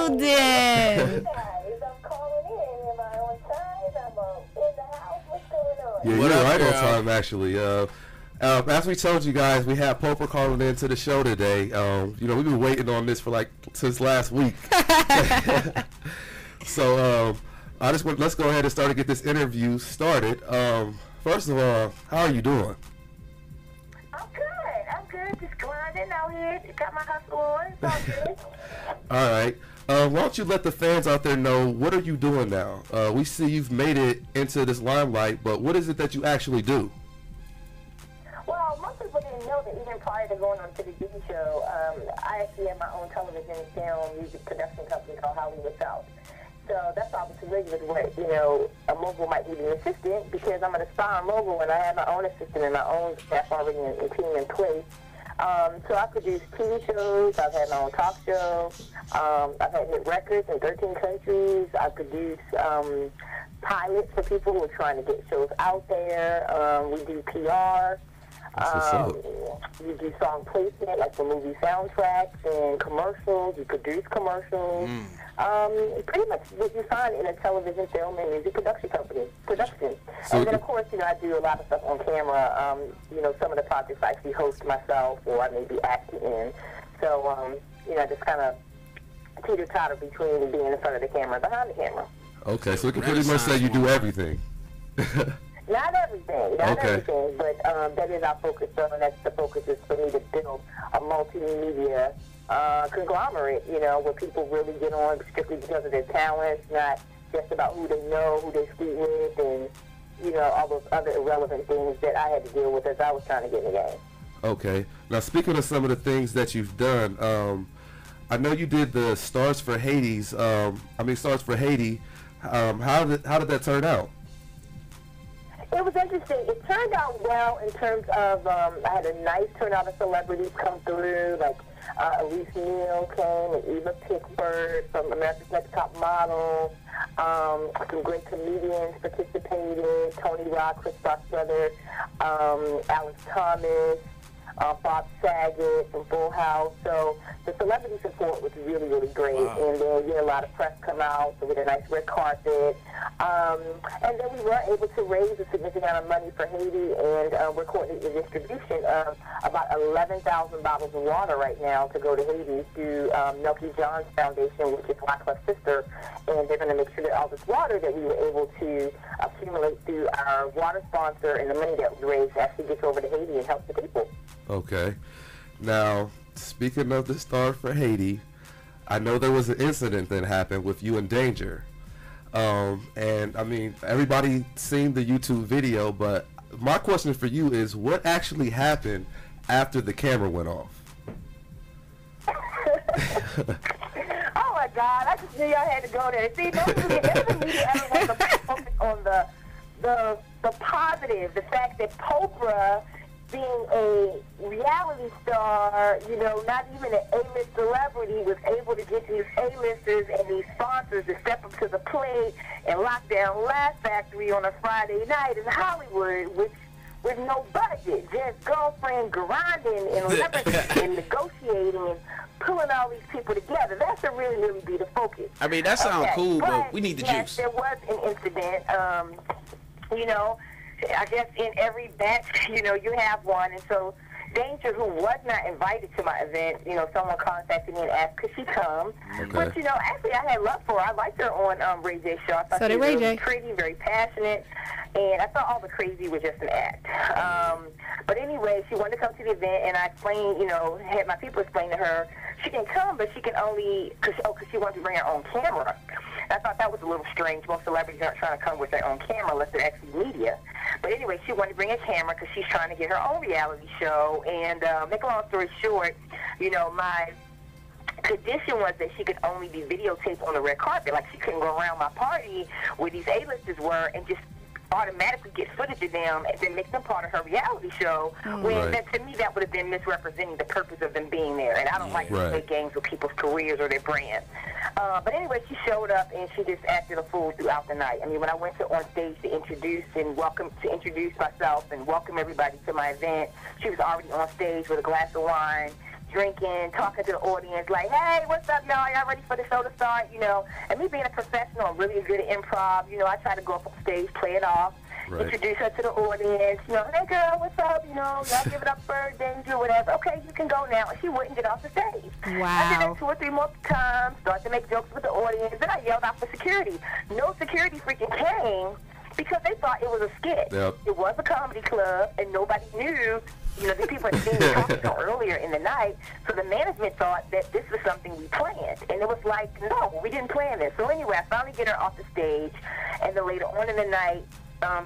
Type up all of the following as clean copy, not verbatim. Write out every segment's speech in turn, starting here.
Golden. Yeah, you're right on time, actually. As we told you guys, we have Poprah calling into the show today. You know, we've been waiting on this for since last week. So let's go ahead and start to get this interview started. First of all, how are you doing? I'm good. Just grinding out here. Got my hustle on. It's all good. All right. Why don't you let the fans out there know, what are you doing now? We see you've made it into this limelight, but what is it that you actually do? Well, most people didn't know that even prior to going on to the TV show, I actually have my own television and film music production company called Hollywood South. So that's obviously regular with what, you know, a mogul might need an assistant, because I'm an aspiring mogul and I have my own assistant and my own staff already in team in place. So I produce TV shows, I've had my own talk show, I've had hit records in 13 countries, I produce pilots for people who are trying to get shows out there, we do PR, we do song placement, like for movie soundtracks and commercials, we produce commercials, pretty much what you find in a television, film, and music production company, So and then, of course, you know, I do a lot of stuff on camera. You know, some of the projects I actually host myself, or I may be acting in. So, you know, I just kind of teeter-totter between being in front of the camera and behind the camera. Okay, so we can pretty much say you do everything. Not everything, but that is our focus, though, and that's the focus is for me to build a multimedia conglomerate, you know, where people really get on strictly because of their talents, not just about who they know, who they sleep with, and, you know, all those other irrelevant things that I had to deal with as I was trying to get in the game. Okay. Now, speaking of some of the things that you've done, I know you did the Stars for Haiti. Stars for Haiti. How did that turn out? It was interesting. It turned out well in terms of, I had a nice turnout of celebrities come through, like Elise Neal came, and Eva Pickford from America's Next Top Model. Some great comedians participated, Tony Rock, Chris Rock's brother, Alex Thomas, Bob Saget from Full House. So the celebrity support was really, really great. Wow. And then, you know, a lot of press come out, so we had a nice red carpet. And then we were able to raise a significant amount of money for Haiti, and we're coordinating the distribution of about 11,000 bottles of water right now to go to Haiti through Melky John's Foundation, which is Wyclef's sister. And they're going to make sure that all this water that we were able to accumulate through our water sponsor and the money that we raised actually gets over to Haiti and helps the people. Okay. Now, speaking of the Star for Haiti, I know there was an incident that happened with you in danger. And, I mean, everybody seen the YouTube video, but my question for you is, what actually happened after the camera went off? Oh, my God. I just knew y'all had to go there. See, the media ever want to focus on the positive, the fact that Poprah, being a reality star, you know, not even an A-list celebrity, was able to get these A-listers and these sponsors to step up to the plate and lock down Laugh Factory on a Friday night in Hollywood, with no budget, just girlfriend grinding and leveraging and negotiating and pulling all these people together. That's a really, really be the focus. I mean, that sounds cool, but we need the juice. There was an incident, you know, I guess in every batch, you know, you have one. And so Danger, who was not invited to my event, you know, someone contacted me and asked, could she come? Okay. But, you know, actually I had love for her. I liked her on Ray J's show. I thought she was really pretty, very passionate. And I thought all the crazy was just an act. But anyway, she wanted to come to the event, and I explained, you know, had my people explain to her, she can come, but she can only, because she wanted to bring her own camera. I thought that was a little strange. Most celebrities aren't trying to come with their own camera unless they're actually media. But anyway, she wanted to bring a camera because she's trying to get her own reality show. And make a long story short, you know, my condition was that she could only be videotaped on the red carpet. Like, she couldn't go around my party where these A-listers were and just automatically get footage of them and then make them part of her reality show. When that, to me, that would have been misrepresenting the purpose of them being there. And I don't like to play games with people's careers or their brands. But anyway, she showed up and she just acted a fool throughout the night. I mean, when I went on stage to introduce myself and welcome everybody to my event, she was already on stage with a glass of wine, drinking, talking to the audience, like, hey, what's up, y'all? Y'all ready for the show to start? You know, and me being a professional, I'm really good at improv. You know, I try to go up on stage, play it off, introduce her to the audience. You know, hey, girl, what's up? You know, y'all give it up for Danger, whatever. Okay, you can go now. And she wouldn't get off the stage. Wow. I did that 2 or 3 more times, start to make jokes with the audience. Then I yelled out for security. No security freaking came because they thought it was a skit. Yep. It was a comedy club, and nobody knew. You know, these people had seen me talking to earlier in the night, so the management thought that this was something we planned. And it was like, no, we didn't plan this. So anyway, I finally get her off the stage, and then later on in the night,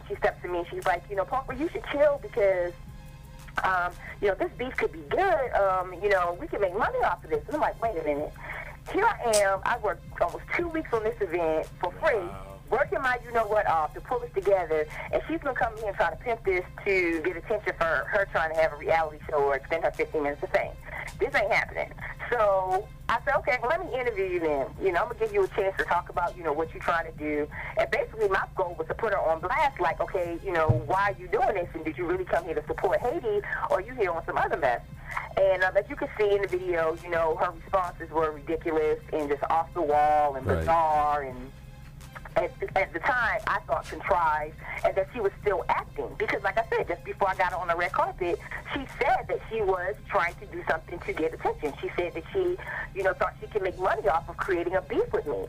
she steps to me and she's like, you know, Poprah, you should chill because, you know, this beef could be good. You know, we can make money off of this. And I'm like, wait a minute. Here I am. I worked almost 2 weeks on this event for free. Working my you-know-what off to pull this together, and she's going to come here and try to pimp this to get attention for her trying to have a reality show or extend her 15 minutes of fame. This ain't happening. So I said, okay, well, let me interview you then. You know, I'm going to give you a chance to talk about, you know, what you're trying to do. And basically my goal was to put her on blast, like, okay, you know, why are you doing this? And did you really come here to support Haiti, or are you here on some other mess? And as you can see in the video, you know, her responses were ridiculous and just off the wall and bizarre and... At the time, I thought contrived, and that she was still acting. Because, like I said, just before I got her on the red carpet, she said that she was trying to do something to get attention. She said that she, you know, thought she could make money off of creating a beef with me.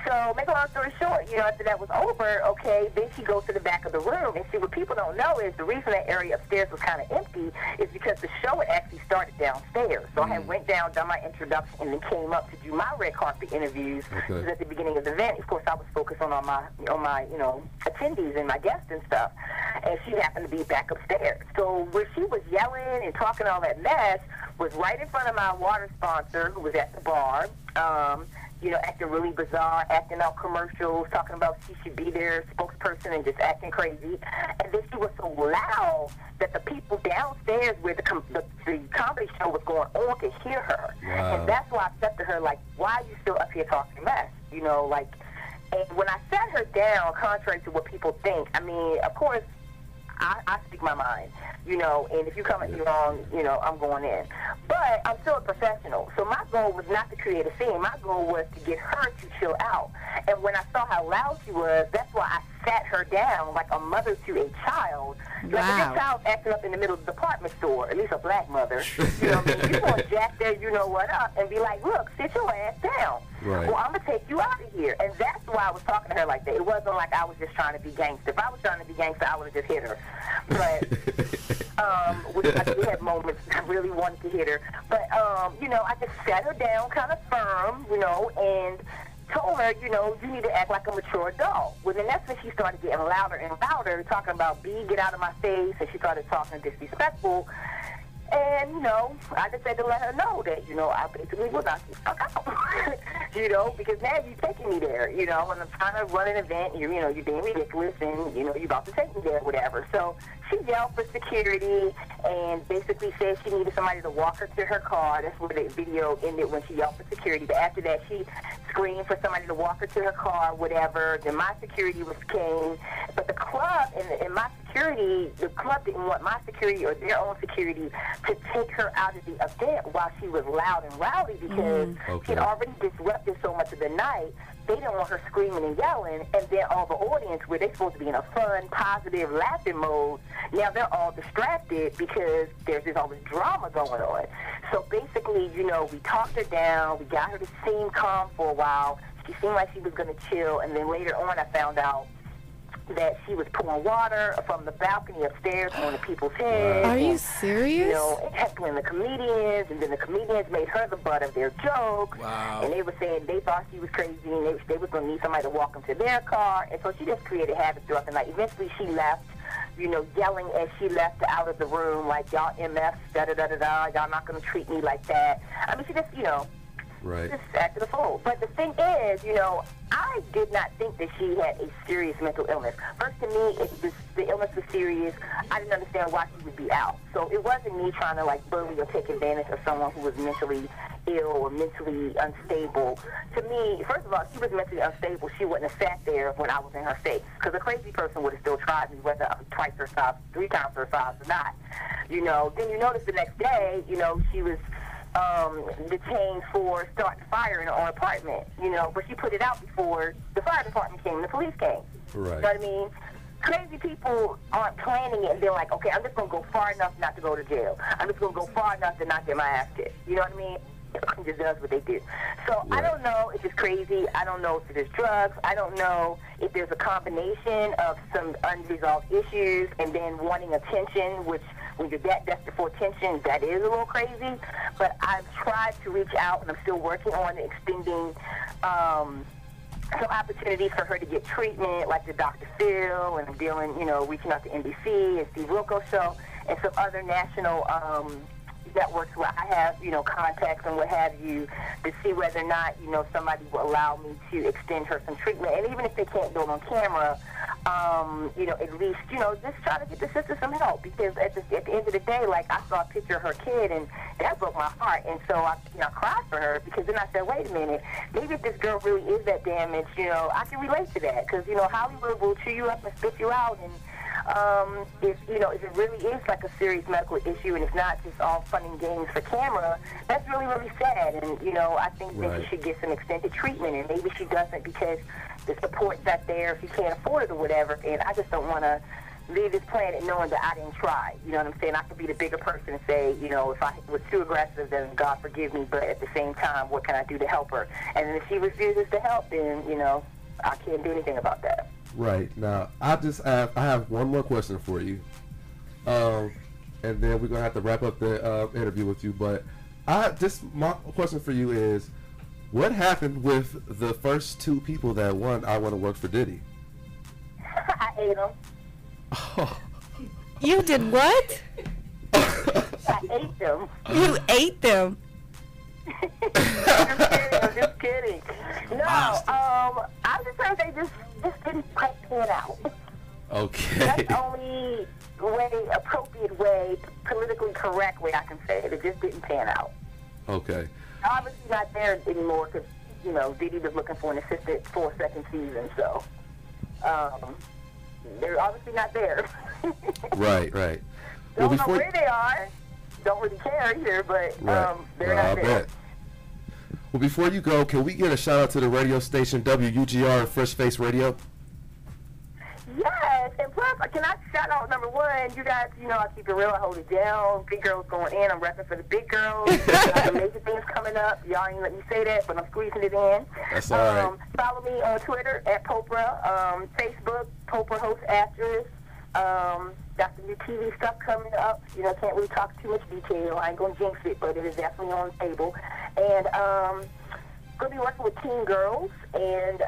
So, make a long story short, you know, after that was over, okay, then she goes to the back of the room. And see, what people don't know is the reason that area upstairs was kind of empty is because the show had actually started downstairs. So I had went down, done my introduction, and then came up to do my red carpet interviews. Because at the beginning of the event, of course, I was focused on my you know, attendees and my guests and stuff, and she happened to be back upstairs. So where she was yelling and talking all that mess was right in front of my water sponsor, who was at the bar, you know, acting really bizarre, acting out commercials, talking about she should be their spokesperson and just acting crazy. And then she was so loud that the people downstairs where the comedy show was going on could hear her. Wow. And that's why I said to her, like, why are you still up here talking mess? You know, like, and when I sat her down, contrary to what people think, I mean, of course, I speak my mind, you know, and if you come at me wrong, you know, I'm going in. But I'm still a professional. So my goal was not to create a scene. My goal was to get her to chill out. And when I saw how loud she was, that's why I sat her down like a mother to a child. Like if this child's acting up in the middle of the department store, at least a black mother, you know what I mean? You're going to jack their you-know-what up and be like, look, sit your ass down. Right. Well, I'm going to take you out of here. And that's why I was talking to her like that. It wasn't like I was just trying to be gangster. If I was trying to be gangster, I would have just hit her. But we had moments I really wanted to hit her. But, you know, I just sat her down kind of firm, you know, and told her, you know, you need to act like a mature adult. Well, then that's when she started getting louder and louder, talking about, B, get out of my face, and she started talking disrespectful. And, you know, I just had to let her know that, you know, I basically was not stuck out, you know, because now you're taking me there, you know, and I'm trying to run an event, you know, you're being ridiculous, and, you know, you're about to take me there, whatever. So she yelled for security and basically said she needed somebody to walk her to her car. That's where the video ended, when she yelled for security. But after that, she screamed for somebody to walk her to her car, whatever. Then my security came. But the club and my security, the club didn't want my security or their own security to take her out of the event while she was loud and rowdy, because she had already disrupted so much of the night. They didn't want her screaming and yelling, and then all the audience, where they're supposed to be in a fun, positive, laughing mode, now they're all distracted because there's all this drama going on. So basically, you know, we talked her down, we got her to seem calm for a while. She seemed like she was going to chill, and then later on I found out that she was pouring water from the balcony upstairs on the people's heads. Are you serious? You know, heckling the comedians, and then the comedians made her the butt of their jokes. Wow. And they were saying they thought she was crazy, and they was going to need somebody to walk them to their car. And so she just created havoc throughout the night. Eventually she left, you know, yelling as she left out of the room, like, y'all MFs, da-da-da-da-da, y'all not going to treat me like that. I mean, she just, you know, just acted a fool. But the thing is, you know, I did not think that she had a serious mental illness. First, to me, the illness was serious. I didn't understand why she would be out. So it wasn't me trying to, like, bully or take advantage of someone who was mentally ill or mentally unstable. To me, first of all, if she was mentally unstable, she wouldn't have sat there when I was in her face. Because a crazy person would have still tried me, whether I'm twice her size, 3 times her size or not. You know, then you notice the next day, you know, she was detained for starting a fire in her own apartment, you know, but she put it out before the fire department came and the police came. Right. You know what I mean? Crazy people aren't planning it and they're like, okay, I'm just going to go far enough not to go to jail. I'm just going to go far enough to not get my ass kicked. You know what I mean? It just does what they do. So I don't know if it's crazy. I don't know if it's drugs. I don't know if there's a combination of some unresolved issues and then wanting attention, which when you're that desperate for attention, that is a little crazy. But I've tried to reach out, and I'm still working on extending some opportunities for her to get treatment, like the Dr. Phil, and I'm dealing, you know, reaching out to NBC and Steve Wilkos show, and some other national networks where I have, you know, contacts and what have you, to see whether or not, you know, somebody will allow me to extend her some treatment. And even if they can't do it on camera, you know, at least, you know, just try to get the sister some help. Because at the end of the day, like, I saw a picture of her kid, and that broke my heart. And so I cried for her, because then I said, wait a minute, maybe if this girl really is that damaged, you know, I can relate to that. Because, you know, Hollywood will chew you up and spit you out, and if it really is like a serious medical issue and it's not just all fun and games for camera, that's really, really sad. And, you know, I think that she should get some extended treatment, and maybe she doesn't because the support's not there, if she can't afford it or whatever. And I just don't want to leave this planet knowing that I didn't try. You know what I'm saying? I could be the bigger person and say, you know, if I was too aggressive, then God forgive me, but at the same time, what can I do to help her? And then if she refuses to help, then, you know, I can't do anything about that. Right. Now, I have one more question for you, and then we're gonna have to wrap up the interview with you. But my question for you is, what happened with the first two people that won I Want to Work for Diddy? I ate them. Oh. You did what? I ate them. You ate them. I'm just kidding. No, I just heard they just didn't quite pan out. Okay. That's the only appropriate way, politically correct way I can say it. It just didn't pan out. Okay. Obviously not there anymore because, you know, Diddy was looking for an assistant for a second season, so they're obviously not there. Right. Don't know where they are. Don't really care either, but they're not there. Bet. Well, before you go, can we get a shout out to the radio station WUGR Fresh Face Radio? Yes, and plus, can I shout out number one? You guys, you know, I keep it real, I hold it down. Big girls going in. I'm repping for the big girls. Some major things coming up. Y'all ain't let me say that, but I'm squeezing it in. That's all right. Follow me on Twitter at Poprah, Facebook, Poprah Host Actress. Got the new TV stuff coming up. You know, can't really talk too much detail. I ain't gonna jinx it, but it is definitely on the table. And gonna be working with teen girls, and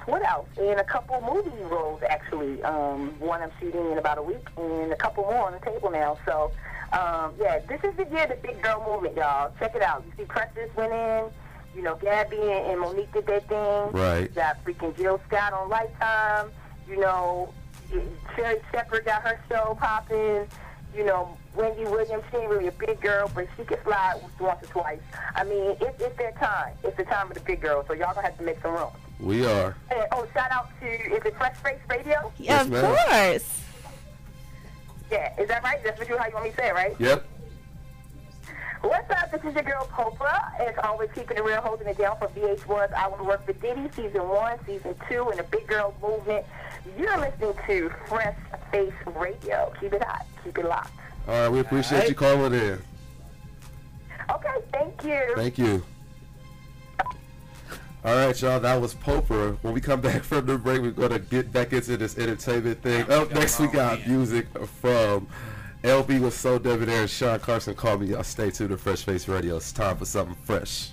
what else? And a couple movie roles actually. One I'm shooting in about a week, and a couple more on the table now. So yeah, this is the year of the big girl movement, y'all. Check it out. You see, Precious went in. You know, Gabby and Monique did their thing. Right. You got freaking Jill Scott on Lifetime. You know, Sherry Shepherd got her show popping. You know, Wendy Williams, she ain't really a big girl, but she can fly once or twice. I mean, it's their time. It's the time of the big girls, so y'all gonna have to make some room. We are. And, shout out to, is it Fresh Face Radio? Yeah, of course. Yeah, is that right? That's how you want me to say it, right? Yep. What's up? This is your girl, Poprah. As always, keeping it real, holding it down for VH1's I Want to Work for Diddy, Season 1, Season 2, and the Big Girl Movement. You're listening to Fresh Face Radio. Keep it hot. Keep it locked. All right, we appreciate you calling in. Okay, thank you. Thank you. All right, y'all, that was Poprah. When we come back from the break, we're going to get back into this entertainment thing. Up next, we got music from LB with So Debonair and Sean Carson. Call me. Y'all stay tuned to Fresh Face Radio. It's time for something fresh.